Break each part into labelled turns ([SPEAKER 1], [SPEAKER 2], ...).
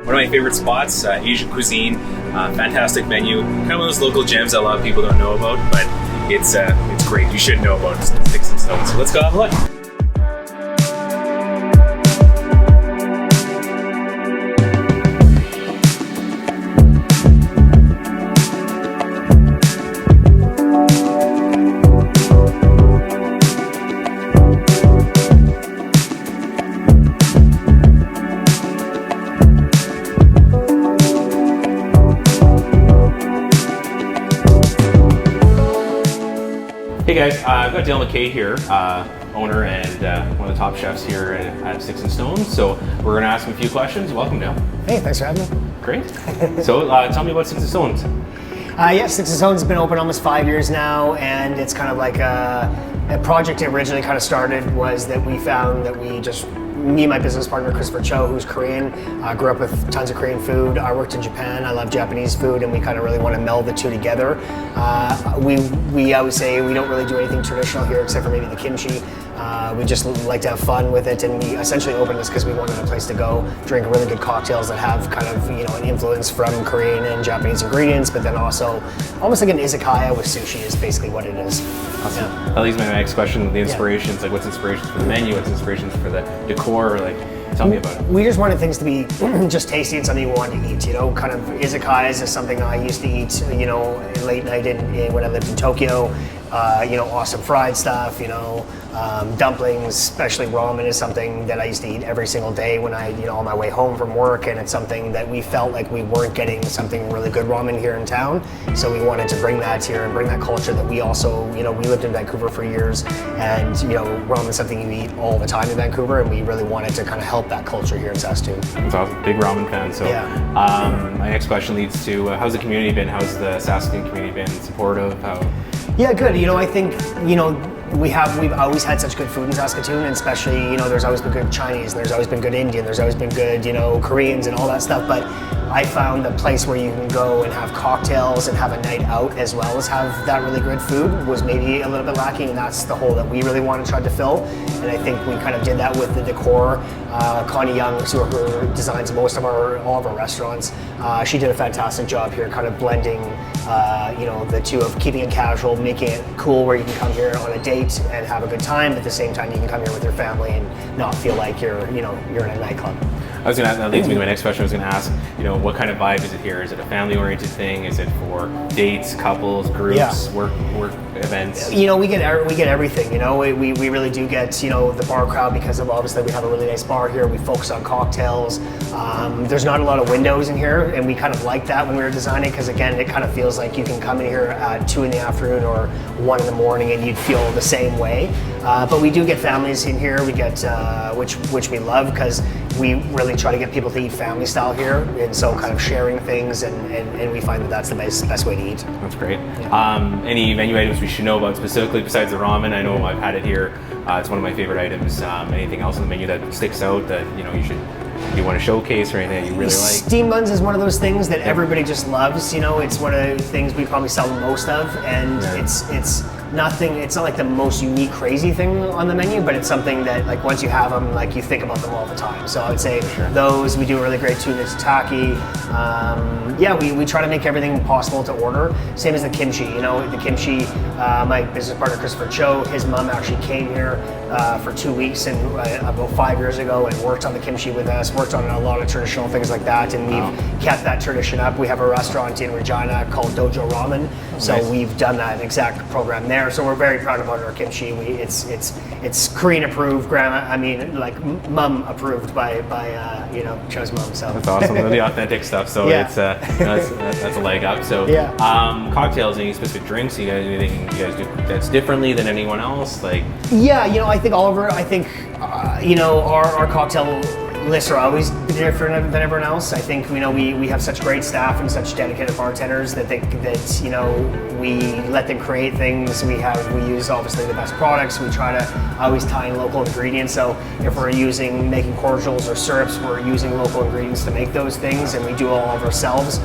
[SPEAKER 1] One of my favorite spots, Asian Cuisine, fantastic menu. Kind of one of those local gems that a lot of people don't know about, but it's great. You should know about Sticks and Stones. So let's go have a look.
[SPEAKER 2] Hey guys, I've got Dale McKay here, owner and one of the top chefs here at Sticks and Stones. So we're going to ask him a few questions. Welcome, Dale.
[SPEAKER 3] Hey, thanks for having me.
[SPEAKER 2] Great. So tell me about Sticks and Stones.
[SPEAKER 3] Yeah, Sticks and Stones has been open almost 5 years now, and it's kind of like a project that originally kind of started was that we found that me and my business partner, Christopher Cho, who's Korean, grew up with tons of Korean food. I worked in Japan. I love Japanese food, and we kind of really want to meld the two together. We always say we don't really do anything traditional here except for maybe the kimchi. We just like to have fun with it, and we essentially opened this because we wanted a place to go drink really good cocktails that have kind of an influence from Korean and Japanese ingredients, but then also almost like an izakaya with sushi is basically what it is.
[SPEAKER 2] Awesome. Yeah. That leads me to my next question: the inspirations. Like, what's inspirations for the menu? What's inspirations for the decor? Like, tell me about it.
[SPEAKER 3] We just wanted things to be just tasty and something you wanted to eat. Kind of izakayas is something I used to eat. Late night when I lived in Tokyo. Awesome fried stuff. Dumplings, especially ramen, is something that I used to eat every single day when on my way home from work, and it's something that we felt like we weren't getting something really good ramen here in town. So we wanted to bring that here and bring that culture that we also, we lived in Vancouver for years, and ramen is something you eat all the time in Vancouver, and we really wanted to kind of help that culture here in Saskatoon.
[SPEAKER 2] That's awesome. Big ramen fan. So yeah. My next question leads to how's the community been? How's the Saskatoon community been? Supportive?
[SPEAKER 3] Yeah, good. I think we've always had such good food in Saskatoon, and especially there's always been good Chinese, and there's always been good Indian, there's always been good Koreans and all that stuff. But I found a place where you can go and have cocktails and have a night out as well as have that really good food was maybe a little bit lacking, and that's the hole that we really wanted to try to fill. And I think we kind of did that with the decor. Connie Young, who designs all of our restaurants, she did a fantastic job here, kind of blending the two of keeping it casual, making it cool where you can come here on a date and have a good time, but at the same time you can come here with your family and not feel like you're in a nightclub.
[SPEAKER 2] That leads me to my next question. I was going to ask, what kind of vibe is it here? Is it a family-oriented thing? Is it for dates, couples, groups, work events?
[SPEAKER 3] We get everything. We really do get the bar crowd because of obviously we have a really nice bar here. We focus on cocktails. There's not a lot of windows in here, and we kind of like that when we were designing because again, it kind of feels like you can come in here at 2 in the afternoon or 1 in the morning and you'd feel the same way. But we do get families in here. We get which we love because we really try to get people to eat family style here, and so kind of sharing things, and we find that that's the best way to eat.
[SPEAKER 2] That's great. Yeah. Any menu items we should know about specifically besides the ramen? I know I've had it here. It's one of my favorite items. Anything else on the menu that sticks out that you want to showcase or anything that you really like?
[SPEAKER 3] Steam buns is one of those things that everybody just loves. It's one of the things we probably sell the most of, and it's nothing. It's not like the most unique, crazy thing on the menu, but it's something that once you have them, you think about them all the time. So I would say those. We do a really great tuna tataki. We try to make everything possible to order. Same as the kimchi. The kimchi. My business partner Christopher Cho, his mom actually came here for 2 weeks and about 5 years ago and worked on the kimchi with us. Worked on a lot of traditional things like that, and we've kept that tradition up. We have a restaurant in Regina called Dojo Ramen, so we've done that exact program there. So we're very proud about our kimchi. It's Korean approved, mom approved by Cho's mom. So
[SPEAKER 2] that's awesome. The authentic stuff. So it's that's a leg up. So cocktails, any specific drinks you guys do that's differently than anyone else?
[SPEAKER 3] I think Oliver. Our cocktail lists are always different than everyone else. I think we have such great staff and such dedicated bartenders that we let them create things. We use obviously the best products. We try to always tie in local ingredients. So if we're making cordials or syrups, we're using local ingredients to make those things, and we do all of ourselves.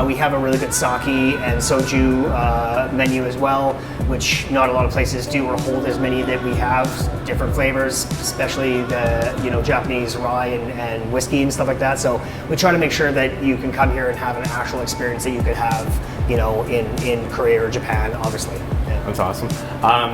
[SPEAKER 3] We have a really good sake and soju menu as well, which not a lot of places do or hold as many that we have. Different flavors, especially the Japanese rye and whiskey and stuff like that. So we try to make sure that you can come here and have an actual experience that you could have, you know, in Korea or Japan, obviously. Yeah.
[SPEAKER 2] That's awesome.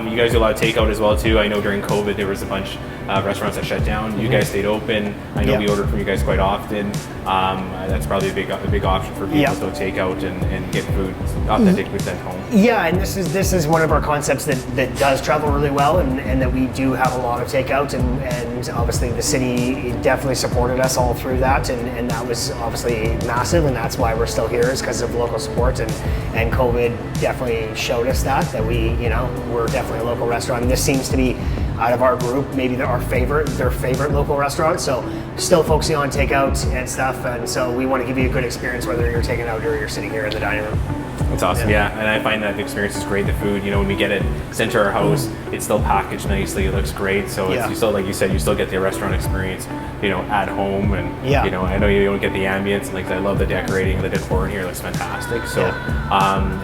[SPEAKER 2] You guys do a lot of takeout as well too. I know during COVID there was a bunch of restaurants that shut down. You guys stayed open. I know we ordered from you guys quite often. That's probably a big option for people to take out and get food, authentic food sent home.
[SPEAKER 3] Yeah, and this is one of our concepts that does travel really well, and that we do have a lot of takeout, and obviously the city definitely supported us all through that, and that was obviously massive, and that's why we're still here, is because of local support, and COVID definitely showed us that we, you know, we're definitely a local restaurant, and this seems to be, out of our group, maybe their favorite local restaurant. So still focusing on takeout and stuff, and so we want to give you a good experience whether you're taking out or you're sitting here in the dining room.
[SPEAKER 2] That's awesome, yeah. And I find that the experience is great. The food, you know, when we get it sent to our house, it's still packaged nicely. It looks great. So it's, you still, like you said, you still get the restaurant experience, you know, at home. And you know, I know you don't get the ambience. Like, I love the decorating, the decor in here looks fantastic. So,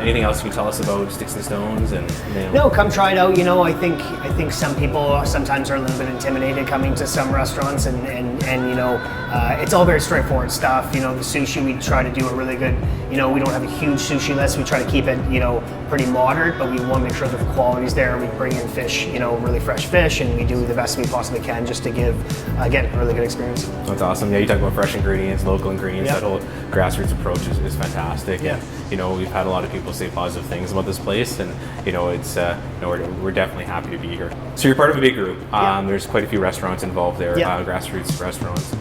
[SPEAKER 2] anything else you can tell us about Sticks and Stones? And you know?
[SPEAKER 3] No, come try it out. You know, I think some people sometimes are a little bit intimidated coming to some restaurants, and you know, it's all very straightforward stuff. You know, the sushi, we try to do a really good. You know, we don't have a huge sushi list. We try to keep it, you know, pretty moderate, but we want to make sure that the quality's there. We bring in fish, you know, really fresh fish, and we do the best we possibly can just to give, again, a really good experience.
[SPEAKER 2] That's awesome. Yeah, you talk about fresh ingredients, local ingredients. That whole grassroots approach is fantastic.
[SPEAKER 3] Yeah.
[SPEAKER 2] And, you know, we've had a lot of people say positive things about this place, and you know, it's you know, we're definitely happy to be here. So you're part of a big group. There's quite a few restaurants involved there. Grassroots restaurants.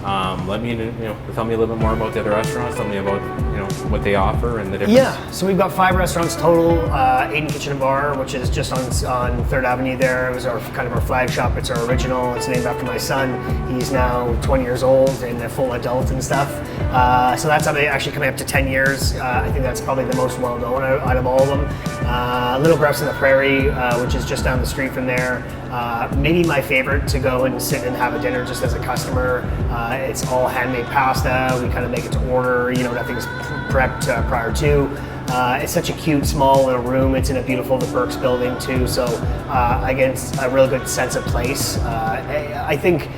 [SPEAKER 2] Let me, you know, tell me a little bit more about the other restaurants. Tell me about, you know, what they offer and the difference.
[SPEAKER 3] Yeah, so we've got 5 restaurants total. Aiden Kitchen and Bar, which is just on 3rd Avenue there. It was our kind of our flagship. It's our original. It's named after my son. He's now 20 years old and a full adult and stuff. So that's actually coming up to 10 years. I think that's probably the most well-known out of all of them. Little Grouse on the Prairie, which is just down the street from there. Maybe my favorite to go and sit and have a dinner just as a customer. It's all handmade pasta. We kind of make it to order. You know, nothing's prepped prior to. It's such a cute, small little room. It's in a beautiful The Berks building too. So again, it's a real good sense of place. I think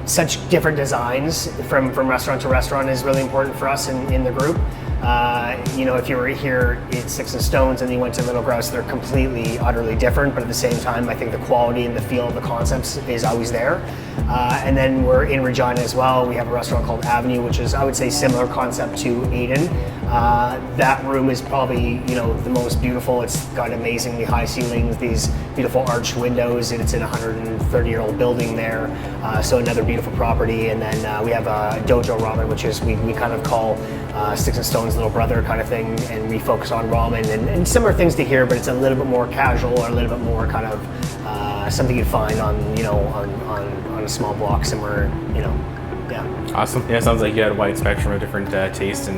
[SPEAKER 3] such different designs from restaurant to restaurant is really important for us in the group. You know, if you were here at Sticks and Stones and you went to Little Grouse, they're completely, utterly different, but at the same time, I think the quality and the feel of the concepts is always there. And then we're in Regina as well. We have a restaurant called Avenue, which is, I would say, similar concept to Aiden. That room is probably, you know, the most beautiful. It's got amazingly high ceilings, these beautiful arched windows, and it's in a 130-year-old building there. So another beautiful property. And then we have Dojo Ramen, which is, we kind of call Sticks and Stones little brother kind of thing, and we focus on ramen and similar things to here, but it's a little bit more casual, or a little bit more kind of something you'd find on, you know, on a small block somewhere, you know. Yeah.
[SPEAKER 2] Awesome. Yeah, it sounds like you had a wide spectrum of different tastes and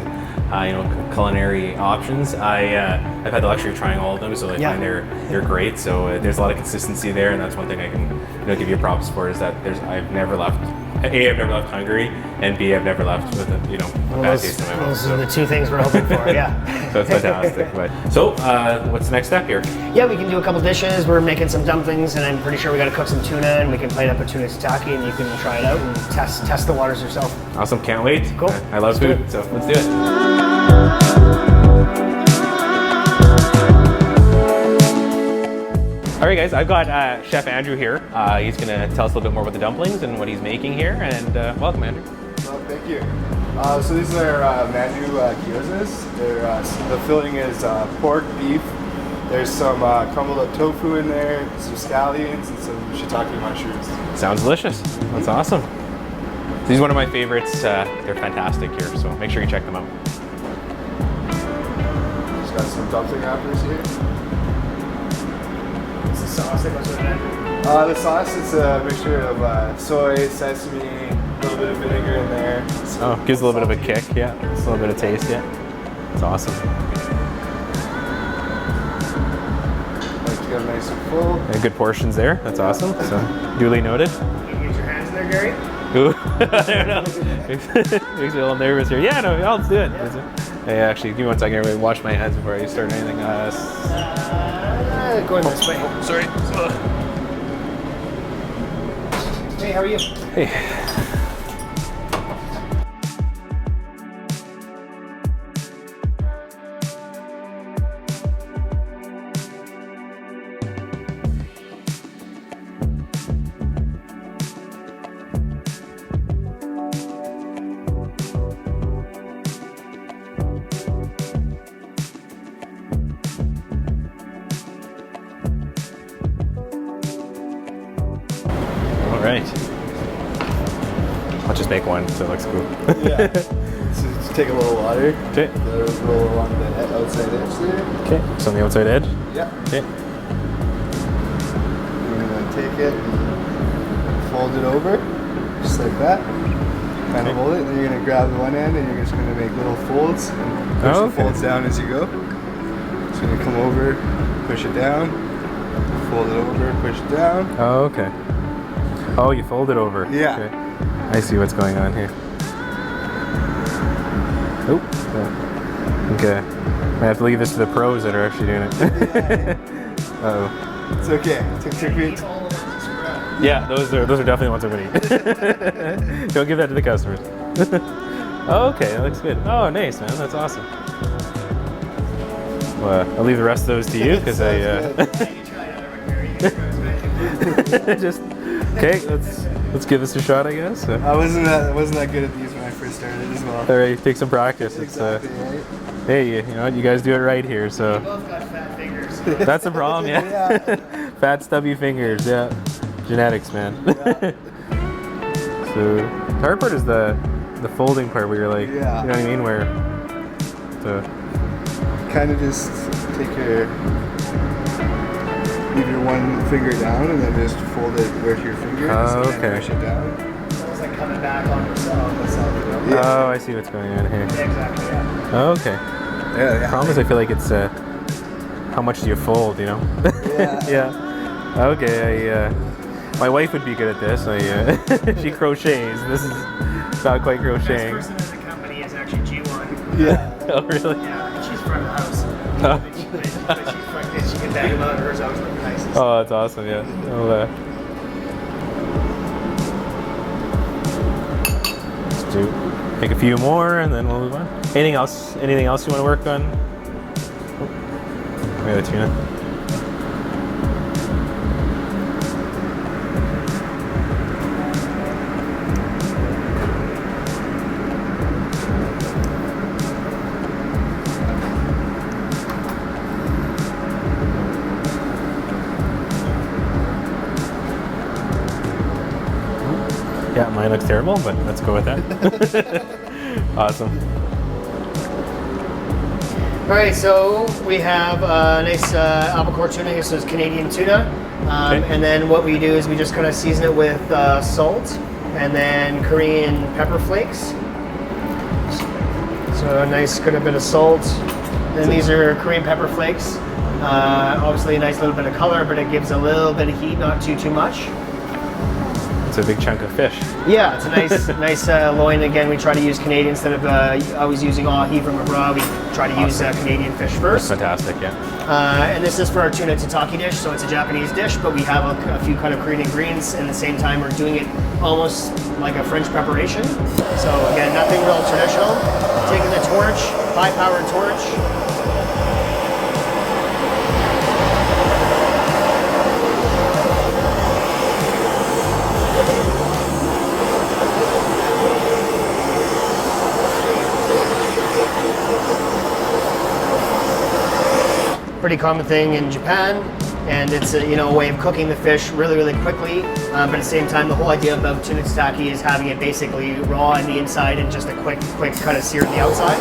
[SPEAKER 2] you know, culinary options. I've had the luxury of trying all of them, so I find they're great. So there's a lot of consistency there, and that's one thing I can, you know, give you props for, is that I've never left hungry, and B, I've never left with a, you know, a bad taste in my mouth.
[SPEAKER 3] Those are the 2 things we're hoping for. Yeah.
[SPEAKER 2] So it's fantastic. But so what's the next step here?
[SPEAKER 3] Yeah, we can do a couple dishes. We're making some dumplings, and I'm pretty sure we got to cook some tuna, and we can plate up a tuna tataki, and you can try it out and test the waters yourself.
[SPEAKER 2] Awesome. Can't wait.
[SPEAKER 3] Cool.
[SPEAKER 2] I love food, so let's do it. All right, guys, I've got Chef Andrew here. He's going to tell us a little bit more about the dumplings and what he's making here. And welcome, Andrew.
[SPEAKER 4] Well, thank you. So these are mandu gyozas. The filling is pork, beef. There's some crumbled up tofu in there, some scallions, and some shiitake mushrooms.
[SPEAKER 2] Sounds delicious. That's awesome. These are one of my favorites. They're fantastic here, so make sure you check them out.
[SPEAKER 4] Just got some dumpling wrappers here.
[SPEAKER 3] What's the sauce that goes with it?
[SPEAKER 4] The sauce is a mixture of soy, sesame, a little bit of vinegar in there.
[SPEAKER 2] Oh, gives a little bit of a kick, yeah. Just a little bit of taste, yeah. It's awesome.
[SPEAKER 4] Like to get them nice and full.
[SPEAKER 2] Yeah, good portions there. That's awesome. So duly noted.
[SPEAKER 3] Can you use your hands in there, Gary?
[SPEAKER 2] Ooh, I don't know. Makes me a little nervous here. Yeah, no, let's do it. Hey, actually, give me 1 second. I'm going to wash my hands before I start anything.
[SPEAKER 3] Going this way.
[SPEAKER 2] Oh, sorry.
[SPEAKER 3] Hey, how are you?
[SPEAKER 2] Hey. Let's just make one so it looks cool.
[SPEAKER 4] Yeah. So just take a little water.
[SPEAKER 2] Okay.
[SPEAKER 4] Roll along the outside edge there.
[SPEAKER 2] Okay. So on the outside edge.
[SPEAKER 4] Yeah.
[SPEAKER 2] Okay.
[SPEAKER 4] You're gonna take it and fold it over, just like that. Kind of hold it, and then you're gonna grab the one end and you're just gonna make little folds and push the folds down as you go. Just gonna come over, push it down, fold it over, push it down.
[SPEAKER 2] Oh, okay. Oh, you fold it over.
[SPEAKER 4] Yeah.
[SPEAKER 2] Okay. I see what's going on here. Oh. Okay. I have to leave this to the pros that are actually doing it. Uh-oh.
[SPEAKER 4] It's okay. Take me.
[SPEAKER 2] Yeah, those are definitely the ones I'm gonna eat. Don't give that to the customers. Oh, okay, that looks good. Oh, nice, man. That's awesome. Well, I'll leave the rest of those to you because just okay. Let's give this a shot, I guess.
[SPEAKER 4] I wasn't that good at these when I first started as well.
[SPEAKER 2] All right, take some practice.
[SPEAKER 4] Exactly, right?
[SPEAKER 2] Hey, you know what? You guys do it right here, so
[SPEAKER 3] Both got fat fingers.
[SPEAKER 2] that's the problem. Yeah. Fat, stubby fingers. Yeah. Genetics, man. So the hard part is the folding part where you're like, you know what I mean, where
[SPEAKER 4] kind of just leave your one finger down and then just fold it with your finger.
[SPEAKER 2] Oh,
[SPEAKER 4] and
[SPEAKER 2] okay.
[SPEAKER 4] push it down.
[SPEAKER 3] It's almost like coming back on the side.
[SPEAKER 4] Yeah.
[SPEAKER 2] Oh, I see what's going on here.
[SPEAKER 3] Yeah, exactly, yeah.
[SPEAKER 2] Oh, okay.
[SPEAKER 4] Yeah.
[SPEAKER 2] The problem is I feel like it's how much do you fold, you know?
[SPEAKER 4] Yeah.
[SPEAKER 2] Yeah. Okay. My wife would be good at this. She crochets. This is not quite
[SPEAKER 3] The best
[SPEAKER 2] crocheting.
[SPEAKER 3] person in the company is actually G1.
[SPEAKER 4] Yeah.
[SPEAKER 2] Oh, really?
[SPEAKER 3] Yeah, she's front of the house.
[SPEAKER 2] Oh.
[SPEAKER 3] But she can bag them out. Hers always look nice.
[SPEAKER 2] Oh, that's awesome. Yeah. Let's make a few more, and then we'll move on. Anything else? Anything else you want to work on? Oh, we got the tuna. Yeah, mine looks terrible, but let's go with that. Awesome.
[SPEAKER 3] All right, so we have a nice albacore tuna here, so it's Canadian tuna.
[SPEAKER 2] Okay.
[SPEAKER 3] And then what we do is we just kind of season it with salt and then Korean pepper flakes. So a nice kind of bit of salt. Then these are Korean pepper flakes. Obviously a nice little bit of color, but it gives a little bit of heat, not too much.
[SPEAKER 2] It's a big chunk of fish.
[SPEAKER 3] Yeah, it's a nice loin. Again, we try to use Canadian instead of always using ahi from abroad. We try to use Canadian fish first.
[SPEAKER 2] That's fantastic, yeah.
[SPEAKER 3] And this is for our tuna tataki dish, so it's a Japanese dish, but we have a few kind of Korean ingredients, and at the same time we're doing it almost like a French preparation. So again, nothing real traditional. Taking the torch, high-powered torch. Pretty common thing in Japan, and it's a way of cooking the fish really quickly. But at the same time, the whole idea of tuna tataki is having it basically raw on the inside and just a quick kind of sear on the outside.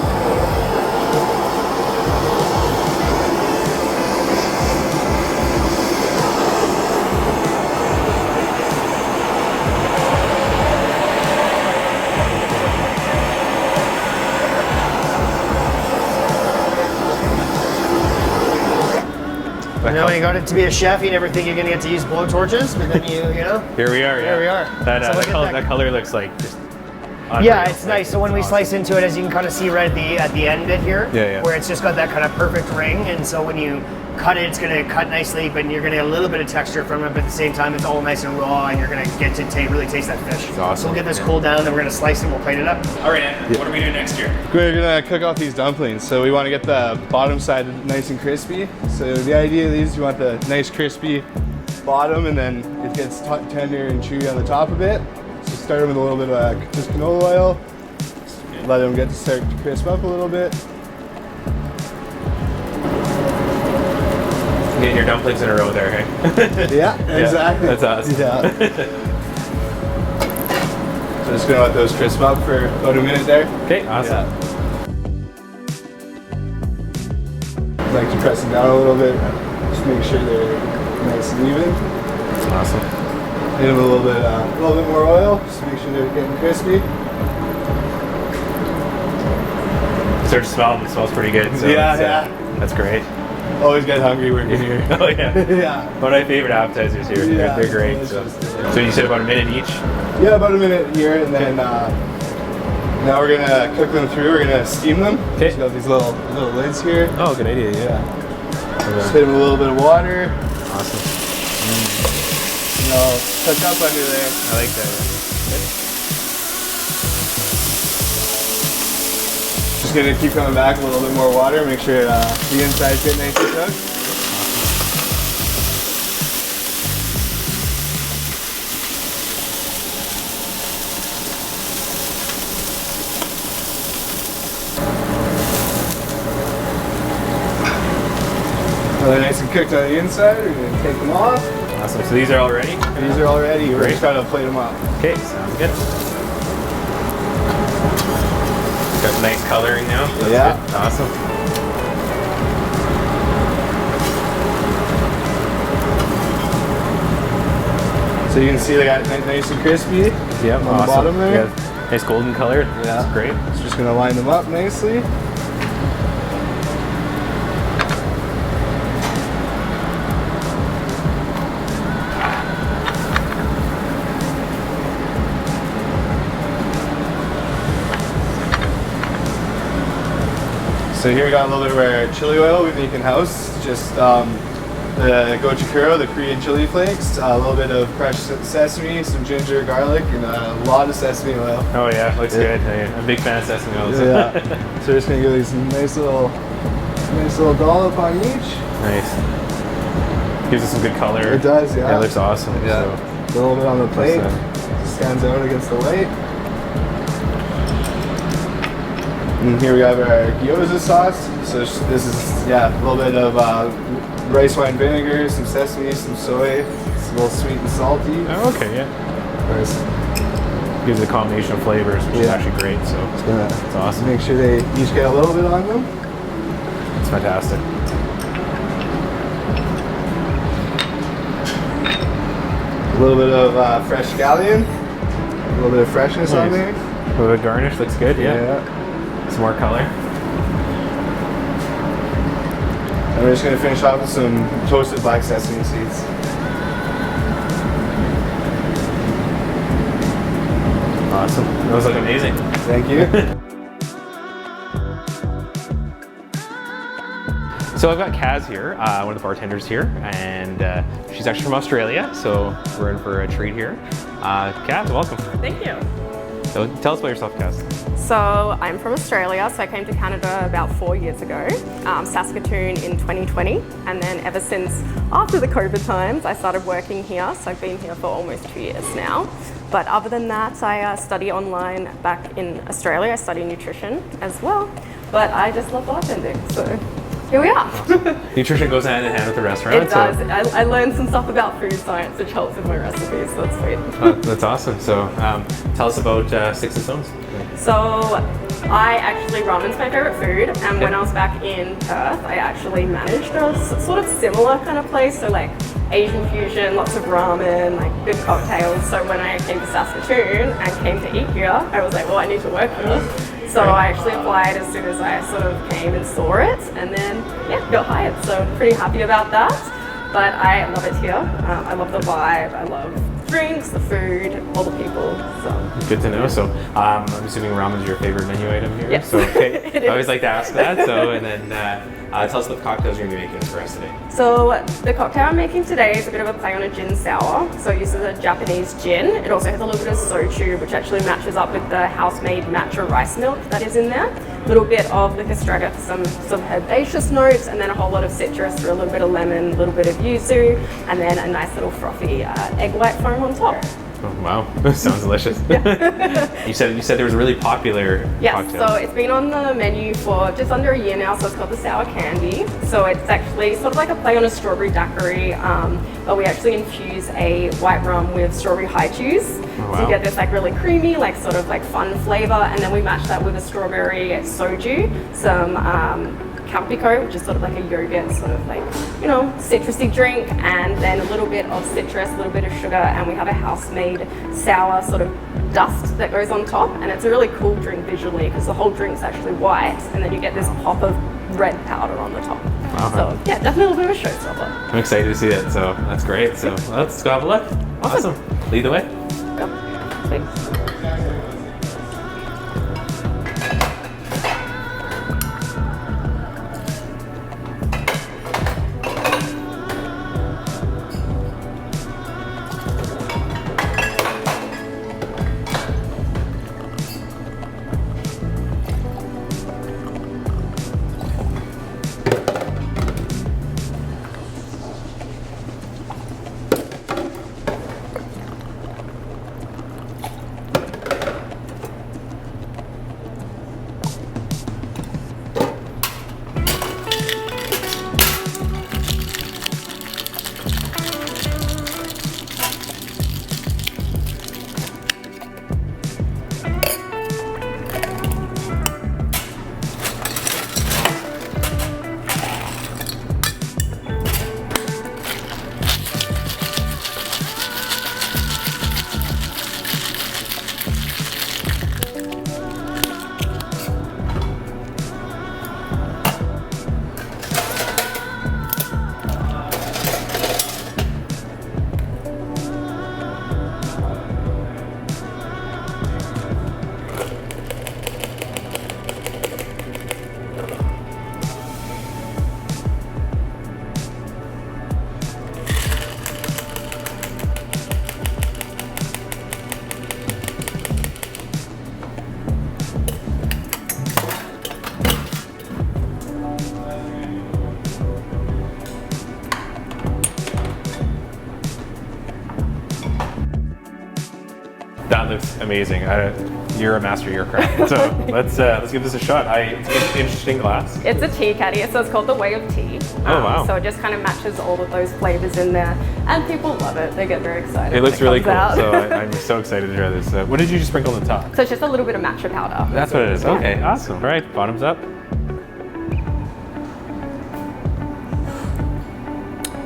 [SPEAKER 3] When you got it to be a chef, you never think you're gonna get to use blow torches, but then you know.
[SPEAKER 2] Here we are.
[SPEAKER 3] Here we are.
[SPEAKER 2] That,
[SPEAKER 3] So look at
[SPEAKER 2] that color looks like just.
[SPEAKER 3] Yeah, it's nice. So when we slice into it, as you can kind of see right at the end of it here, where it's just got that kind of perfect ring, and so when you cut it, it's going to cut nicely, but you're going to get a little bit of texture from it, but at the same time, it's all nice and raw, and you're going to get to really taste that fish.
[SPEAKER 2] It's awesome.
[SPEAKER 3] So we'll get this cooled down, then we're going to slice it, and we'll plate it up.
[SPEAKER 1] All right, Andrew, what are we doing next year?
[SPEAKER 4] We're gonna cook off these dumplings. So we want to get the bottom side nice and crispy. So the idea of these, you want the nice crispy bottom, and then it gets tender and chewy on the top of it. So start them with a little bit of just canola oil. Let them start to crisp up a little bit.
[SPEAKER 2] Getting your dumplings in a row there, hey?
[SPEAKER 4] Yeah, exactly.
[SPEAKER 2] That's awesome.
[SPEAKER 4] Yeah. So just gonna let those crisp up for about a minute there.
[SPEAKER 2] Okay, awesome.
[SPEAKER 4] Yeah. Like to press them down a little bit, just make sure they're nice and even.
[SPEAKER 2] Awesome.
[SPEAKER 4] Hit them a little bit more oil, just to make sure they're getting crispy.
[SPEAKER 2] Start to smell. It smells pretty good. So
[SPEAKER 4] Yeah.
[SPEAKER 2] That's great.
[SPEAKER 4] Always get hungry working here.
[SPEAKER 2] Oh yeah.
[SPEAKER 4] Yeah.
[SPEAKER 2] One of my favorite appetizers here.
[SPEAKER 4] Yeah,
[SPEAKER 2] They're great. So you said about a minute each?
[SPEAKER 4] Yeah, about a minute here, and then now we're gonna cook them through. We're gonna steam them.
[SPEAKER 2] Okay.
[SPEAKER 4] So got these little lids here.
[SPEAKER 2] Oh, good idea.
[SPEAKER 4] Yeah. Just hit them with a little bit of water.
[SPEAKER 2] Awesome.
[SPEAKER 4] And I'll touch up under there.
[SPEAKER 2] I like that.
[SPEAKER 4] Just gonna keep coming back with a little bit more water. Make sure the insides get nice and cooked. So they're nice and cooked on the inside. We're gonna take them off.
[SPEAKER 2] Awesome. So these are all ready?
[SPEAKER 4] These are all ready. We're
[SPEAKER 2] Great.
[SPEAKER 4] just gonna plate them up.
[SPEAKER 2] Okay, sounds good. Got nice coloring now. That's
[SPEAKER 4] Yeah.
[SPEAKER 2] good. Awesome.
[SPEAKER 4] So you can see they got nice and crispy.
[SPEAKER 2] Yep,
[SPEAKER 4] on the bottom there.
[SPEAKER 2] Yeah. Nice golden color.
[SPEAKER 4] Yeah.
[SPEAKER 2] That's great.
[SPEAKER 4] So just gonna line them up nicely. So here we got a little bit of our chili oil we make in house. Just the gochujang, the Korean chili flakes, a little bit of crushed sesame, some ginger, garlic, and a lot of sesame oil.
[SPEAKER 2] Oh yeah, looks good. I'm a big fan of sesame oils.
[SPEAKER 4] Yeah. So we're just gonna give these a nice little dollop on each.
[SPEAKER 2] Nice. Gives us some good color.
[SPEAKER 4] It does, yeah.
[SPEAKER 2] It looks awesome.
[SPEAKER 4] Yeah.
[SPEAKER 2] So.
[SPEAKER 4] A little bit on the plate. Stands out against the white. And here we have our gyoza sauce. So this is, a little bit of rice wine vinegar, some sesame, some soy. It's a little sweet and salty.
[SPEAKER 2] Oh, okay, yeah. Gives it a combination of flavors, which is actually great. So it's awesome.
[SPEAKER 4] Make sure they each get a little bit on them.
[SPEAKER 2] It's fantastic.
[SPEAKER 4] A little bit of fresh scallion. A little bit of freshness on there.
[SPEAKER 2] A little bit of garnish looks good, yeah. Some more color.
[SPEAKER 4] And we're just going to finish off with some toasted black sesame seeds.
[SPEAKER 2] Awesome. Those look amazing.
[SPEAKER 4] Thank you.
[SPEAKER 2] So I've got Kaz here, one of the bartenders here, and she's actually from Australia, so we're in for a treat here. Kaz, welcome.
[SPEAKER 5] Thank you.
[SPEAKER 2] So tell us about yourself, Kaz.
[SPEAKER 5] So I'm from Australia, so I came to Canada about 4 years ago, Saskatoon in 2020, and then ever since after the COVID times, I started working here, so I've been here for almost 2 years now. But other than that, I study online back in Australia. I study nutrition as well, but I just love bartending, so here we are.
[SPEAKER 2] Nutrition goes hand in hand with the restaurant.
[SPEAKER 5] It does. I learned some stuff about food science, which helps with my recipes, so that's sweet.
[SPEAKER 2] That's awesome. So tell us about Sticks and Stones.
[SPEAKER 5] So I actually, ramen's my favorite food, and when I was back in Perth, I actually managed a sort of similar kind of place, so like Asian fusion, lots of ramen, like good cocktails. So when I came to Saskatoon and came to eat here, I was like, well, I need to work here. So I actually applied as soon as I sort of came and saw it, and then got hired. So pretty happy about that. But I love it here. I love the vibe. I love drinks, the food, all the people. So
[SPEAKER 2] good to know. So I'm assuming ramen is your favorite menu item here.
[SPEAKER 5] Yes.
[SPEAKER 2] So okay.
[SPEAKER 5] It
[SPEAKER 2] I always
[SPEAKER 5] is.
[SPEAKER 2] like to ask that. So and then tell us what the cocktails you're gonna be making for us today.
[SPEAKER 5] So the cocktail I'm making today is a bit of a play on a gin sour. So it uses a Japanese gin. It also has a little bit of soju, which actually matches up with the house-made matcha rice milk that is in there. A little bit of the castraga for some herbaceous notes, and then a whole lot of citrus for a little bit of lemon, a little bit of yuzu, and then a nice little frothy egg white foam on top.
[SPEAKER 2] Oh, wow, sounds delicious. you said there was a really popular cocktail.
[SPEAKER 5] So it's been on the menu for just under a year now, so it's called the Sour Candy. So it's actually sort of like a play on a strawberry daiquiri, but we actually infuse a white rum with strawberry high juice,
[SPEAKER 2] Oh,
[SPEAKER 5] So you
[SPEAKER 2] wow.
[SPEAKER 5] get this like really creamy, like sort of like fun flavor, and then we match that with a strawberry soju, some Calpico, which is sort of like a yogurt, sort of like, you know, citrusy drink, and then a little bit of citrus, a little bit of sugar, and we have a house-made sour sort of dust that goes on top, and it's a really cool drink visually because the whole drink's actually white, and then you get this pop of red powder on the top.
[SPEAKER 2] Wow.
[SPEAKER 5] So yeah, definitely a bit of a showstopper.
[SPEAKER 2] I'm excited to see it, so that's great. So let's go have a look.
[SPEAKER 5] Awesome.
[SPEAKER 2] Lead the way.
[SPEAKER 5] Yep. Sweet.
[SPEAKER 2] That looks amazing. You're a master of your craft. So let's give this a shot. It's an interesting glass.
[SPEAKER 5] It's a tea caddy, so it's called the Way of Tea.
[SPEAKER 2] Oh, wow.
[SPEAKER 5] So it just kind of matches all of those flavors in there, and people love it. They get very excited.
[SPEAKER 2] It looks
[SPEAKER 5] when
[SPEAKER 2] really
[SPEAKER 5] comes
[SPEAKER 2] cool.
[SPEAKER 5] out.
[SPEAKER 2] So I'm so excited to try this. What did you just sprinkle on the top?
[SPEAKER 5] So it's just a little bit of matcha powder.
[SPEAKER 2] That's what it is. Okay, awesome. All right, bottoms up.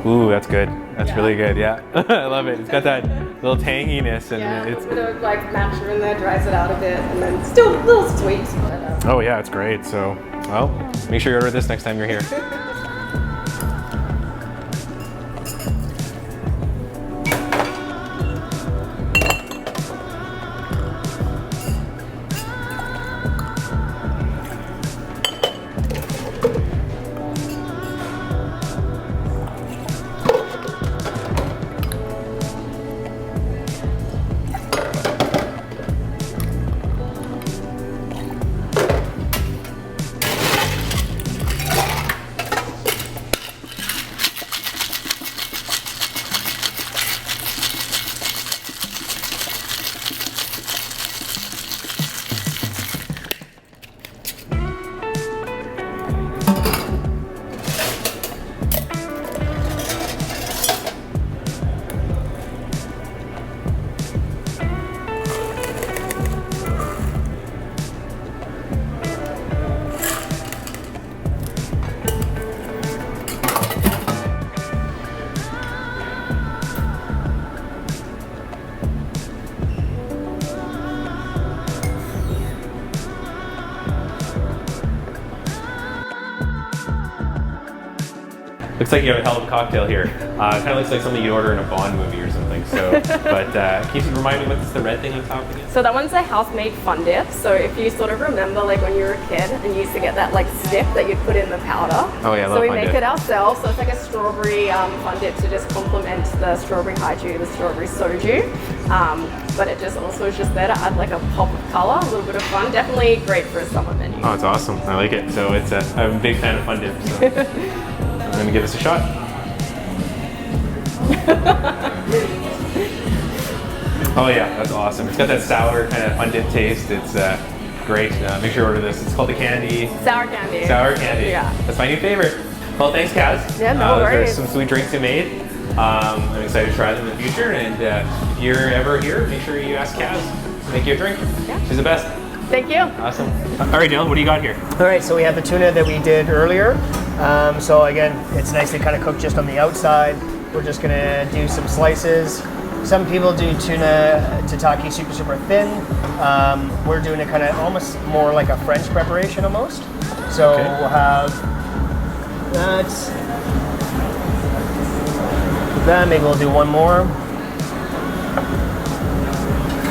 [SPEAKER 2] Ooh, that's good. That's really good. Yeah, I love it. It's got that little tanginess, and
[SPEAKER 5] Yeah,
[SPEAKER 2] it's.
[SPEAKER 5] a bit of like matcha in there, dries it out a bit, and then still a little sweet. But,
[SPEAKER 2] Oh yeah, it's great. So, well, make sure you order this next time you're here. Looks like you have a hell of a cocktail here. Kind of looks like something you'd order in a Bond movie or something. So, but can you remind me what's the red thing on top again?
[SPEAKER 5] So that one's a house-made fun dip. So if you sort of remember, like when you were a kid and you used to get that like stick that you'd put in the powder.
[SPEAKER 2] Oh yeah, I love
[SPEAKER 5] So we
[SPEAKER 2] fun
[SPEAKER 5] make
[SPEAKER 2] dip.
[SPEAKER 5] it ourselves. So it's like a strawberry fun dip to just complement the strawberry haiju, the strawberry soju. But it just also is just there to add like a pop of color, a little bit of fun. Definitely great for a summer menu.
[SPEAKER 2] Oh, it's awesome. I like it. So it's I'm a big fan of fun dip. So I'm gonna give this a shot. Oh yeah, that's awesome. It's got that sour kind of fun dip taste. It's great. Make sure you order this. It's called the candy.
[SPEAKER 5] Sour candy.
[SPEAKER 2] Sour candy.
[SPEAKER 5] Yeah.
[SPEAKER 2] That's my new favorite. Well, thanks, Kaz.
[SPEAKER 5] Yeah, no
[SPEAKER 2] those are
[SPEAKER 5] worries.
[SPEAKER 2] some sweet drinks you made. I'm excited to try them in the future, and if you're ever here, make sure you ask Kaz to make you a drink.
[SPEAKER 5] Yeah.
[SPEAKER 2] She's the best.
[SPEAKER 5] Thank you.
[SPEAKER 2] Awesome. All right, Dylan, what do you got here?
[SPEAKER 3] All right, so we have the tuna that we did earlier. So again, it's nicely kind of cooked just on the outside. We're just gonna do some slices. Some people do tuna tataki super thin. We're doing it kind of almost more like a French preparation almost. So we'll have that. Maybe we'll do one more.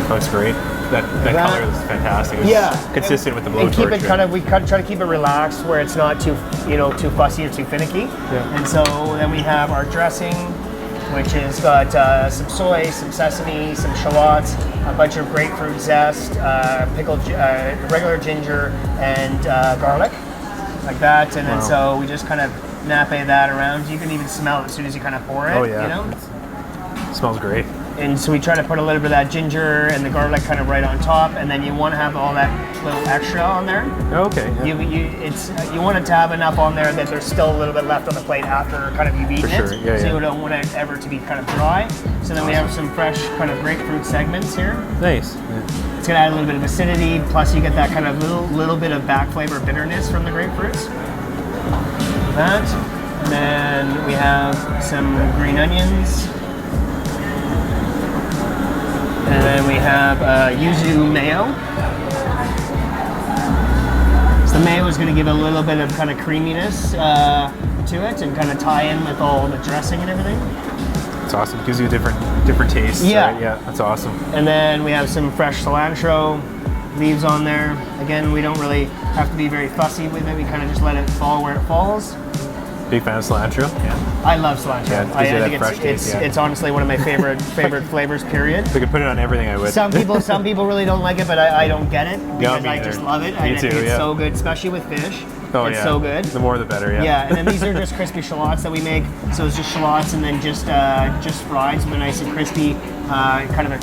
[SPEAKER 2] Looks great. That color is fantastic. It's consistent with the blowtorch.
[SPEAKER 3] And keep it kind of, try to keep it relaxed where it's not too, too fussy or too finicky.
[SPEAKER 2] Yeah.
[SPEAKER 3] And so then we have our dressing, which has got some soy, some sesame, some shallots, a bunch of grapefruit zest, pickled regular ginger, and garlic, like that. And then so we just kind of nappe that around. You can even smell it as soon as you kind of pour it.
[SPEAKER 2] Oh yeah. It smells great.
[SPEAKER 3] And so we try to put a little bit of that ginger and the garlic kind of right on top, and then you want to have all that little extra on there.
[SPEAKER 2] Okay. Yeah.
[SPEAKER 3] You want it to have enough on there that there's still a little bit left on the plate after kind of you've eaten it.
[SPEAKER 2] Yeah,
[SPEAKER 3] so you don't want it ever to be kind of dry. So then we have some fresh kind of grapefruit segments here.
[SPEAKER 2] Nice. Yeah.
[SPEAKER 3] It's gonna add a little bit of acidity, plus you get that kind of little bit of back flavor bitterness from the grapefruits. That, and then we have some green onions. And then we have yuzu mayo. So the mayo is going to give a little bit of kind of creaminess to it and kind of tie in with all the dressing and everything.
[SPEAKER 2] It's awesome. It gives you a different taste.
[SPEAKER 3] Yeah.
[SPEAKER 2] Right? Yeah, that's awesome.
[SPEAKER 3] And then we have some fresh cilantro leaves on there. Again, we don't really have to be very fussy with it. We kind of just let it fall where it falls.
[SPEAKER 2] Big fan of cilantro.
[SPEAKER 3] Yeah, I love cilantro.
[SPEAKER 2] Yeah,
[SPEAKER 3] I
[SPEAKER 2] that
[SPEAKER 3] think
[SPEAKER 2] fresh taste,
[SPEAKER 3] it's honestly one of my favorite flavors. Period.
[SPEAKER 2] If I could put it on everything, I would.
[SPEAKER 3] Some people really don't like it, but I don't get it because
[SPEAKER 2] me
[SPEAKER 3] I
[SPEAKER 2] either.
[SPEAKER 3] just love it.
[SPEAKER 2] Me
[SPEAKER 3] I
[SPEAKER 2] too,
[SPEAKER 3] think it's
[SPEAKER 2] yeah.
[SPEAKER 3] so good, especially with fish.
[SPEAKER 2] Oh,
[SPEAKER 3] it's
[SPEAKER 2] yeah.
[SPEAKER 3] so good.
[SPEAKER 2] The more the better, yeah.
[SPEAKER 3] Yeah, and then these are just crispy shallots that we make. So it's just shallots and then just fried, so they're nice and crispy. Kind of a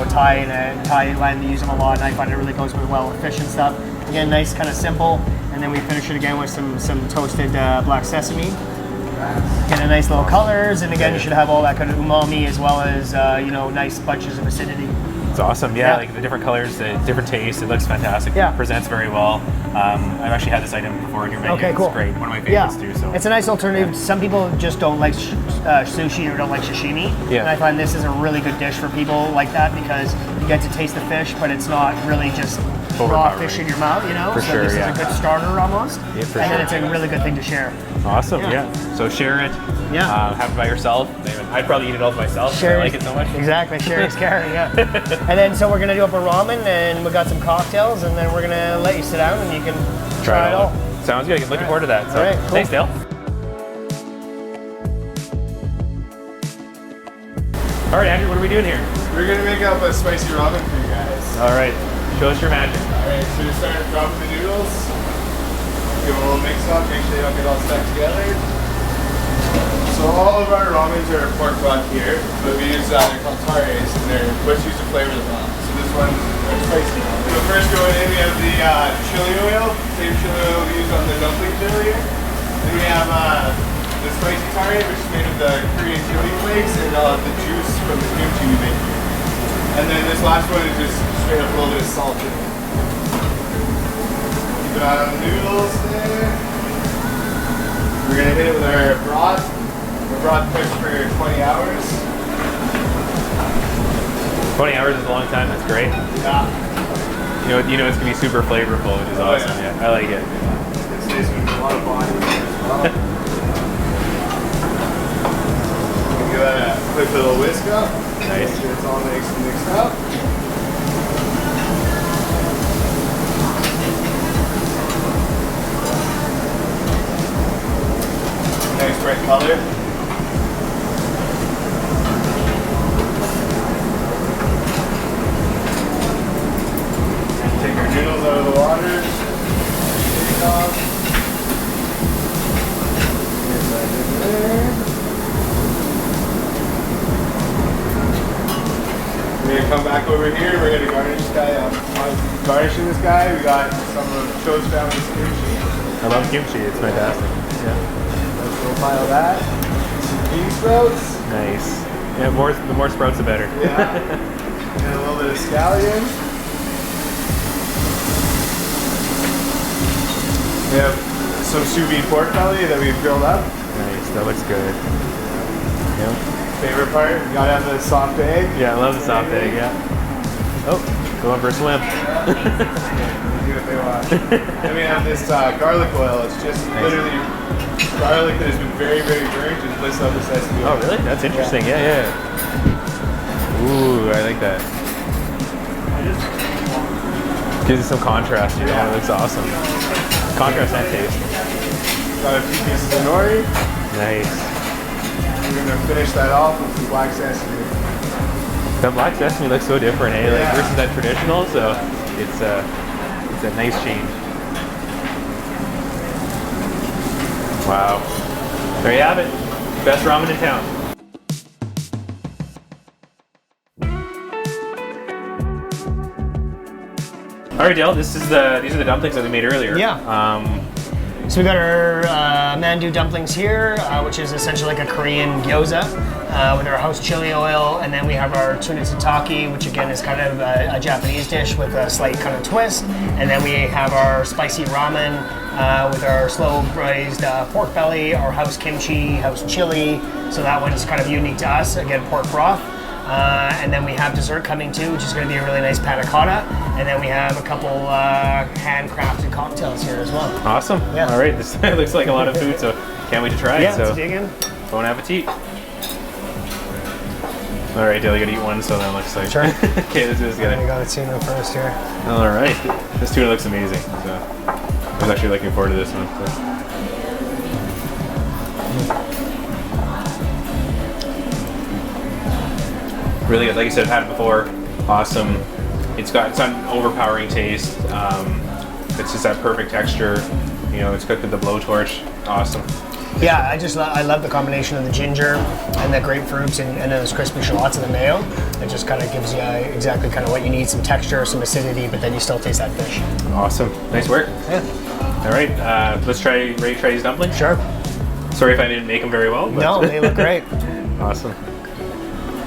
[SPEAKER 3] Thai line, they use them a lot, and I find it really goes well with fish and stuff. Again, nice, kind of simple. And then we finish it again with some toasted black sesame. Get a nice little colors, and again, you should have all that kind of umami as well as nice bunches of acidity.
[SPEAKER 2] It's awesome. Yeah, like the different colors, the different tastes. It looks fantastic.
[SPEAKER 3] Yeah.
[SPEAKER 2] It presents very well. I've actually had this item before in your menu.
[SPEAKER 3] Okay, cool.
[SPEAKER 2] It's great. One of my favorites too. So
[SPEAKER 3] it's a nice alternative. Some people just don't like sushi or don't like sashimi.
[SPEAKER 2] Yeah.
[SPEAKER 3] And I find this is a really good dish for people like that because you get to taste the fish, but it's not really just raw
[SPEAKER 2] overpowering.
[SPEAKER 3] fish in your mouth,
[SPEAKER 2] For
[SPEAKER 3] so
[SPEAKER 2] sure,
[SPEAKER 3] this
[SPEAKER 2] yeah.
[SPEAKER 3] is a good starter almost.
[SPEAKER 2] Yeah, for
[SPEAKER 3] and
[SPEAKER 2] sure.
[SPEAKER 3] then it's a really good thing to share.
[SPEAKER 2] Awesome.
[SPEAKER 3] Yeah.
[SPEAKER 2] Yeah. So share it.
[SPEAKER 3] Yeah.
[SPEAKER 2] Have it by yourself. I'd probably eat it all by myself.
[SPEAKER 3] Share
[SPEAKER 2] I like it so much.
[SPEAKER 3] Exactly, share is caring, yeah. And then so we're gonna do up a ramen, and we got some cocktails, and then we're gonna let you sit down and you can try it all.
[SPEAKER 2] Sounds good. Looking forward to that. So,
[SPEAKER 3] All right, cool.
[SPEAKER 2] Thanks, Dale. All right, Andrew, what are we doing here?
[SPEAKER 4] We're gonna make up a spicy ramen for you guys.
[SPEAKER 2] All right, show us your magic.
[SPEAKER 4] Alright, so we start dropping the noodles. Give them a little mix up, make sure they don't get all stuck together. So all of our ramens are pork broth here, but we use they're called tares, and they're what's used to flavor the broth. So this one, our spicy ramen. So first going in, we have the chili oil, same chili oil we use on the dumplings earlier. Then we have the spicy tare, which is made of the Korean chili flakes, and the juice from the kimchi we make here. And then this last one is just straight up a little bit of salt in it. Keep it on the noodles there. We're gonna hit it with our broth. The broth cooks for 20 hours.
[SPEAKER 2] 20 hours is a long time. That's great.
[SPEAKER 4] Yeah.
[SPEAKER 2] You know it's gonna be super flavorful, which is awesome.
[SPEAKER 4] Yeah.
[SPEAKER 2] I like it.
[SPEAKER 4] It stays with a lot of body as well. Give that a quick little whisk up.
[SPEAKER 2] Nice.
[SPEAKER 4] Make sure it's all nice and mixed up. Nice bright color. Take our noodles out of the water. Take off. Get that in there. We're gonna come back over here. We're gonna garnish this guy up. Garnishing this guy, we got some of Cho's family's kimchi.
[SPEAKER 2] I love kimchi. It's fantastic. Yeah.
[SPEAKER 4] Let's go pile that. bean sprouts.
[SPEAKER 2] Nice. Yeah, the more sprouts, the better.
[SPEAKER 4] Yeah. And a little bit of scallion. We have some sous vide pork belly that we've grilled up.
[SPEAKER 2] Nice. That looks good. Yep.
[SPEAKER 4] Favorite part? You gotta have the soft egg.
[SPEAKER 2] Yeah, I love the soft egg. Yeah. Oh, go for a swim.
[SPEAKER 4] Do what they want. Then we have this garlic oil. It's just literally garlic that has been very, very burnt and placed on the sesame oil.
[SPEAKER 2] Oh, really? That's interesting. Yeah. Ooh, I like that. Gives you some contrast, you know. It looks awesome. Contrast and taste.
[SPEAKER 4] Got a few pieces of nori.
[SPEAKER 2] Nice.
[SPEAKER 4] We're gonna finish that off with some black sesame.
[SPEAKER 2] That black sesame looks so different, eh? Like
[SPEAKER 4] Yeah.
[SPEAKER 2] versus that traditional, so it's a nice change. Wow. There you have it. Best ramen in town. All right, Dale. These are the dumplings that we made earlier.
[SPEAKER 3] Yeah. So we got our mandu dumplings here, which is essentially like a Korean gyoza with our house chili oil, and then we have our tuna tataki, which again is kind of a Japanese dish with a slight kind of twist, and then we have our spicy ramen with our slow braised pork belly, our house kimchi, house chili. So that one is kind of unique to us. Again, pork broth. And then we have dessert coming too, which is going to be a really nice panna cotta. And then we have a couple handcrafted cocktails here as well.
[SPEAKER 2] Awesome.
[SPEAKER 3] Yeah.
[SPEAKER 2] All right. This looks like a lot of food, so can't wait to try it.
[SPEAKER 3] Yeah,
[SPEAKER 2] So
[SPEAKER 3] let's dig in.
[SPEAKER 2] bon appetit. All right, Dale, you gotta eat one, so that looks like.
[SPEAKER 3] Sure.
[SPEAKER 2] Okay, let's do this
[SPEAKER 3] We
[SPEAKER 2] together.
[SPEAKER 3] got a tuna first here.
[SPEAKER 2] All right. This tuna looks amazing. So I was actually looking forward to this one. So. Really good. Like I said, I've had it before. Awesome. It's not an overpowering taste. It's just that perfect texture. You know, it's cooked with the blowtorch. Awesome.
[SPEAKER 3] Yeah, I love the combination of the ginger and the grapefruits and those crispy shallots and the mayo. It just kind of gives you exactly kind of what you need, some texture, some acidity, but then you still taste that fish.
[SPEAKER 2] Awesome. Nice work.
[SPEAKER 3] Yeah.
[SPEAKER 2] All right. Ready to try these dumplings?
[SPEAKER 3] Sure.
[SPEAKER 2] Sorry if I didn't make them very well. But
[SPEAKER 3] No, they look great.
[SPEAKER 2] Awesome.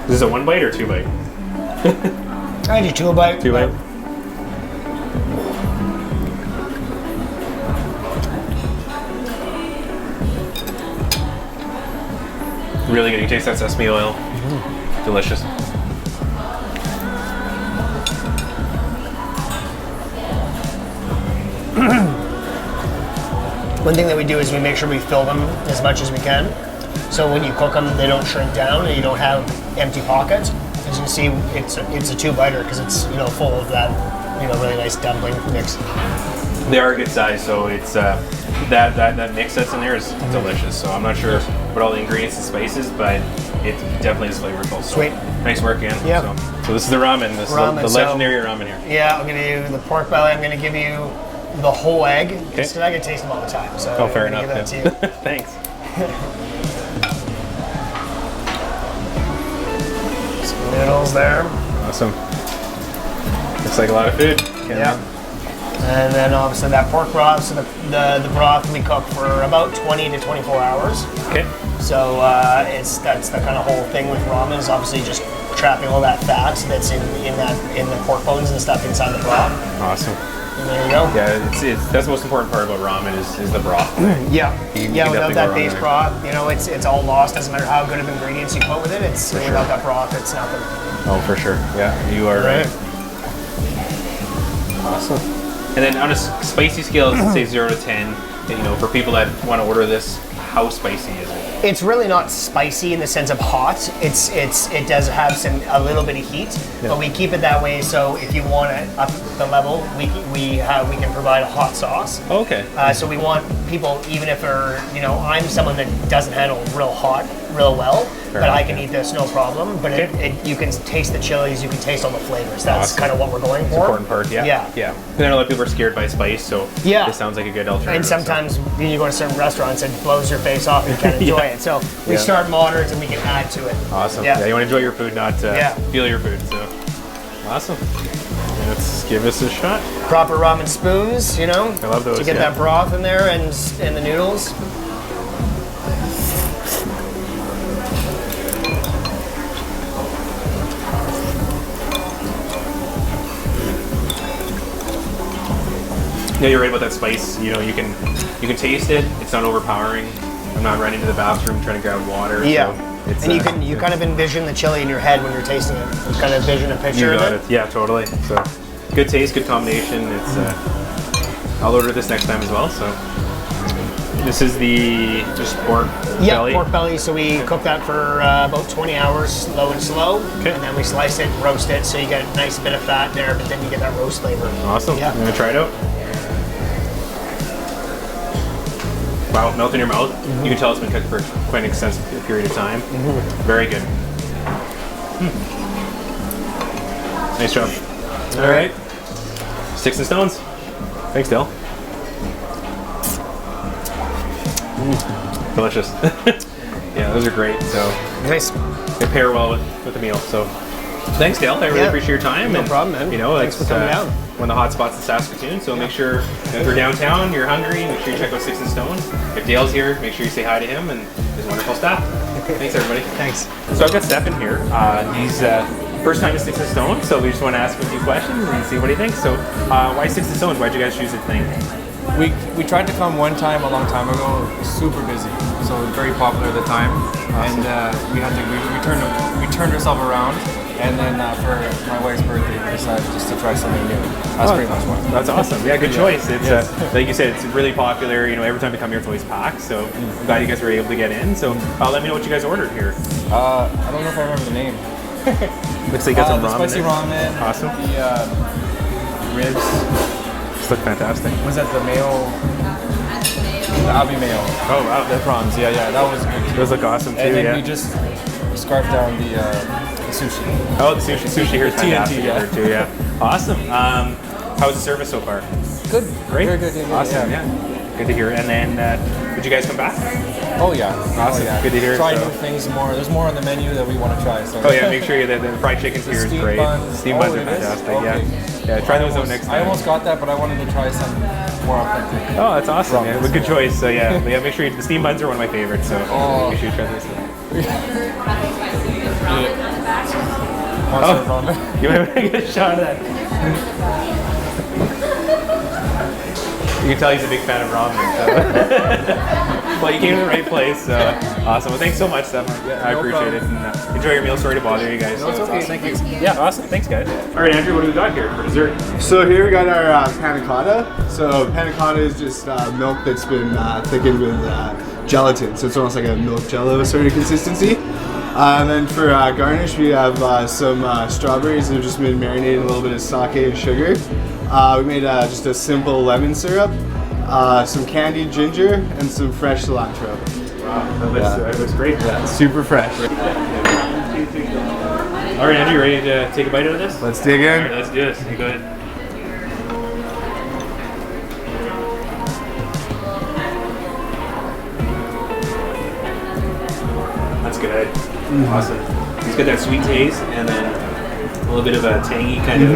[SPEAKER 2] Is this a 1 bite or 2 bite?
[SPEAKER 3] I do 2 a bite.
[SPEAKER 2] 2 bite. Really good. You taste that sesame oil. Delicious.
[SPEAKER 3] One thing that we do is we make sure we fill them as much as we can. So when you cook them, they don't shrink down and you don't have empty pockets. As you can see, it's a 2-biter because it's full of that really nice dumpling mix.
[SPEAKER 2] They are a good size, so it's that mix that's in there is delicious. So I'm not sure what all the ingredients and spices, but it definitely is flavorful. So
[SPEAKER 3] Sweet.
[SPEAKER 2] Nice work, Ian.
[SPEAKER 3] Yeah.
[SPEAKER 2] So this is the ramen. This is the legendary ramen here.
[SPEAKER 3] Yeah, I'm gonna do the pork belly. I'm gonna give you the whole egg because I can taste them all the time. So
[SPEAKER 2] Oh, fair
[SPEAKER 3] I'm gonna
[SPEAKER 2] enough.
[SPEAKER 3] give that to you.
[SPEAKER 2] Thanks.
[SPEAKER 3] Some noodles there.
[SPEAKER 2] Awesome. Looks like a lot of food.
[SPEAKER 3] Yeah. And then obviously that pork broth. So the broth we cook for about 20 to 24 hours.
[SPEAKER 2] Okay.
[SPEAKER 3] So that's the kind of whole thing with ramen is obviously just trapping all that fat that's in the pork bones and stuff inside the broth.
[SPEAKER 2] Awesome.
[SPEAKER 3] And there you go.
[SPEAKER 2] Yeah, that's the most important part about ramen is the broth.
[SPEAKER 3] Yeah.
[SPEAKER 2] You
[SPEAKER 3] Without
[SPEAKER 2] definitely
[SPEAKER 3] that
[SPEAKER 2] go
[SPEAKER 3] base
[SPEAKER 2] wrong
[SPEAKER 3] broth, it's all lost. Doesn't matter how good of ingredients you put with it. It's without that broth, it's nothing.
[SPEAKER 2] Oh, for sure. Yeah, you are right. Awesome. And then on a spicy scale, let's say 0 to 10. For people that want to order this, how spicy is it?
[SPEAKER 3] It's really not spicy in the sense of hot. It does have a little bit of heat, but we keep it that way. So if you want to up the level, we can provide a hot sauce.
[SPEAKER 2] Oh, okay.
[SPEAKER 3] So we want people, even if they're I'm someone that doesn't handle real hot real well, but I can eat this no problem. But you can taste the chilies, you can taste all the flavors. That's kind of what we're going for.
[SPEAKER 2] Important part, yeah.
[SPEAKER 3] Yeah.
[SPEAKER 2] Yeah. And I know a lot of people are scared by spice, so this sounds like a good alternative.
[SPEAKER 3] And sometimes when you go to certain restaurants, it blows your face off and you can't enjoy it. So we start moderate and we can add to it.
[SPEAKER 2] Awesome. Yeah, you want to enjoy your food, not feel your food. So awesome. Let's give this a shot.
[SPEAKER 3] Proper ramen spoons, I
[SPEAKER 2] love those.
[SPEAKER 3] to get that broth in there and the noodles.
[SPEAKER 2] Yeah, you're right about that spice. You know, you can taste it. It's not overpowering. I'm not running to the bathroom trying to grab water.
[SPEAKER 3] Yeah.
[SPEAKER 2] So it's,
[SPEAKER 3] and you kind of envision the chili in your head when you're tasting it. You kind of envision a picture
[SPEAKER 2] you got
[SPEAKER 3] of it.
[SPEAKER 2] Yeah, totally. So good taste, good combination. It's I'll order this next time as well. So this is the just pork belly.
[SPEAKER 3] Yeah, pork belly. So we cook that for about 20 hours, low and slow.
[SPEAKER 2] Okay.
[SPEAKER 3] And then we slice it and roast it, so you get a nice bit of fat there, but then you get that roast flavor.
[SPEAKER 2] Awesome.
[SPEAKER 3] Yeah.
[SPEAKER 2] I'm gonna try it out. Wow, melt in your mouth. You can tell it's been cooked for quite an extensive period of time. Very good. Nice job. All right. Sticks and stones. Thanks, Dale. Delicious. Yeah, those are great. So
[SPEAKER 3] Nice.
[SPEAKER 2] they pair well with the meal. So thanks, Dale. I really appreciate your time.
[SPEAKER 3] No problem, man.
[SPEAKER 2] You know,
[SPEAKER 3] Thanks
[SPEAKER 2] it's
[SPEAKER 3] for coming down.
[SPEAKER 2] one of the hot spots in Saskatoon. So make sure if you're downtown, you're hungry, make sure you check out Sticks and Stones. If Dale's here, make sure you say hi to him and his wonderful staff. Thanks, everybody.
[SPEAKER 3] Thanks.
[SPEAKER 2] So I've got Stefan here. He's first time to Sticks and Stones, so we just want to ask him a few questions and see what he thinks. So why Sticks and Stones? Why'd you guys choose the thing?
[SPEAKER 6] We tried to come one time a long time ago, super busy, so very popular at the time, and we turned ourselves around, and then for my wife's birthday we decided just to try something new. That's pretty much why.
[SPEAKER 2] That's awesome. Yeah, good choice. It's like you said, it's really popular. You know, every time we come here, it's always packed. So I'm glad you guys were able to get in. So let me know what you guys ordered here.
[SPEAKER 6] I don't know if I remember the name.
[SPEAKER 2] Looks like you got some
[SPEAKER 6] the
[SPEAKER 2] ramen.
[SPEAKER 6] spicy ramen.
[SPEAKER 2] Awesome.
[SPEAKER 6] The ribs.
[SPEAKER 2] This look fantastic.
[SPEAKER 6] Was that the mayo? The Abbey mayo.
[SPEAKER 2] Oh wow.
[SPEAKER 6] The prawns. Yeah, that was good too.
[SPEAKER 2] Those look awesome too.
[SPEAKER 6] And then
[SPEAKER 2] yeah.
[SPEAKER 6] we just scarfed down the sushi.
[SPEAKER 2] Oh, the sushi here is
[SPEAKER 6] TNT,
[SPEAKER 2] fantastic
[SPEAKER 6] yeah.
[SPEAKER 2] too. Yeah. Awesome. How's the service so far?
[SPEAKER 6] Good.
[SPEAKER 2] Great.
[SPEAKER 6] Very good. Yeah,
[SPEAKER 2] Awesome. Yeah. Good to hear. And then, would you guys come back?
[SPEAKER 6] Oh yeah.
[SPEAKER 2] Awesome.
[SPEAKER 6] Oh, yeah.
[SPEAKER 2] Good to hear.
[SPEAKER 6] Try
[SPEAKER 2] So-
[SPEAKER 6] new things more. There's more on the menu that we want to try. So.
[SPEAKER 2] Oh yeah, make sure that the fried chicken here is
[SPEAKER 6] steamed
[SPEAKER 2] great.
[SPEAKER 6] buns.
[SPEAKER 2] Steamed buns
[SPEAKER 6] Oh,
[SPEAKER 2] are
[SPEAKER 6] it is?
[SPEAKER 2] fantastic.
[SPEAKER 6] Okay.
[SPEAKER 2] Yeah. Try those out next
[SPEAKER 6] I
[SPEAKER 2] time.
[SPEAKER 6] almost got that, but I wanted to try some more authentic.
[SPEAKER 2] Oh, that's awesome.
[SPEAKER 6] Ramen.
[SPEAKER 2] Yeah, but good choice. So yeah, make sure the steamed buns are one of my favorites. So make sure you try this.
[SPEAKER 6] Monster ramen.
[SPEAKER 2] You might get a shot of that. You can tell he's a big fan of ramen. So. Well, you came to the right place. So awesome. Well, thanks so much, Stefan. I appreciate it. And enjoy your meal. Sorry to bother you guys.
[SPEAKER 6] No, it's okay.
[SPEAKER 2] Thank you. Yeah, awesome. Thanks, guys. All right, Andrew, what do we got here for dessert?
[SPEAKER 4] So here we got our panna cotta. So panna cotta is just milk that's been thickened with gelatin. So it's almost like a milk jello sort of consistency. And then for garnish, we have some strawberries that have just been marinated in a little bit of sake and sugar. We made just a simple lemon syrup, some candied ginger, and some fresh cilantro.
[SPEAKER 2] Wow, that looks great.
[SPEAKER 4] Yeah, super fresh.
[SPEAKER 2] All right, Andrew, you ready to take a bite out of this?
[SPEAKER 4] Let's dig in.
[SPEAKER 2] All right, let's do this. You go ahead. That's good. Awesome. It's got that sweet taste and then a little bit of a tangy kind of.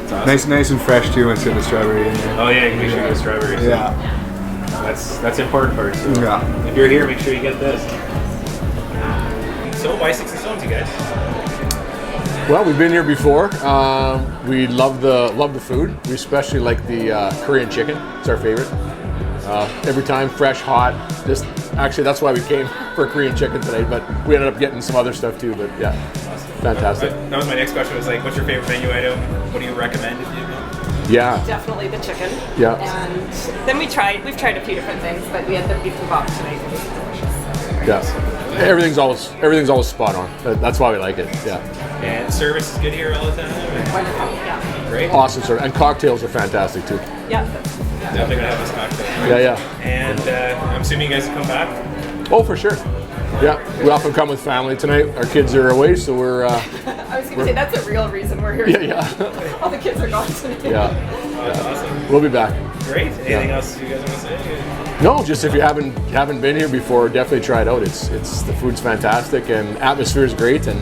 [SPEAKER 2] It's awesome.
[SPEAKER 4] Nice and fresh too once you get the strawberry in there.
[SPEAKER 2] Oh yeah, you can make sure you get strawberries.
[SPEAKER 4] Yeah.
[SPEAKER 2] That's the important part. So
[SPEAKER 4] Yeah.
[SPEAKER 2] if you're here, make sure you get this. So why Sticks and Stones, you guys?
[SPEAKER 7] Well, we've been here before. We love the food. We especially like the Korean chicken. It's our favorite. Every time, fresh, hot. Actually, that's why we came for Korean chicken today. But we ended up getting some other stuff too. But yeah, fantastic.
[SPEAKER 2] That was my next question. Was like, what's your favorite menu item? What do you recommend if you?
[SPEAKER 7] Yeah,
[SPEAKER 5] Definitely the chicken.
[SPEAKER 7] Yeah.
[SPEAKER 5] And then we've tried a few different things, but we had the beef kebab tonight. It was delicious.
[SPEAKER 7] yeah. Everything's always spot on. That's why we like it. Yeah,
[SPEAKER 2] And service is good here all the time.
[SPEAKER 5] Wonderful. Yeah.
[SPEAKER 2] Great.
[SPEAKER 7] awesome service. And cocktails are fantastic too.
[SPEAKER 5] Yeah.
[SPEAKER 2] Definitely gonna have this cocktail.
[SPEAKER 7] Yeah, yeah.
[SPEAKER 2] And I'm assuming you guys will come back.
[SPEAKER 7] Oh, for sure. Yeah, we often come with family tonight. Our kids are away, so we're.
[SPEAKER 5] I was going to say that's a real reason we're here.
[SPEAKER 7] Yeah.
[SPEAKER 5] All the kids are gone today.
[SPEAKER 7] Yeah,
[SPEAKER 2] That's awesome.
[SPEAKER 7] we'll be back.
[SPEAKER 2] Great. Anything else you guys want to say?
[SPEAKER 7] No, just if you haven't been here before, definitely try it out. It's the food's fantastic and atmosphere is great, and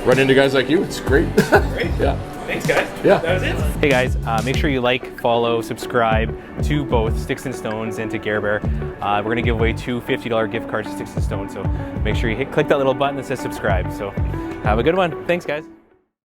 [SPEAKER 7] run into guys like you, it's great.
[SPEAKER 2] Great.
[SPEAKER 7] Yeah.
[SPEAKER 2] Thanks, guys.
[SPEAKER 7] Yeah.
[SPEAKER 2] That was it. Hey, guys. Make sure you like, follow, subscribe to both Sticks and Stones and to Gair. We're going to give away 2 $50 gift cards to Sticks and Stones. So make sure you click that little button that says subscribe. So have a good one. Thanks, guys.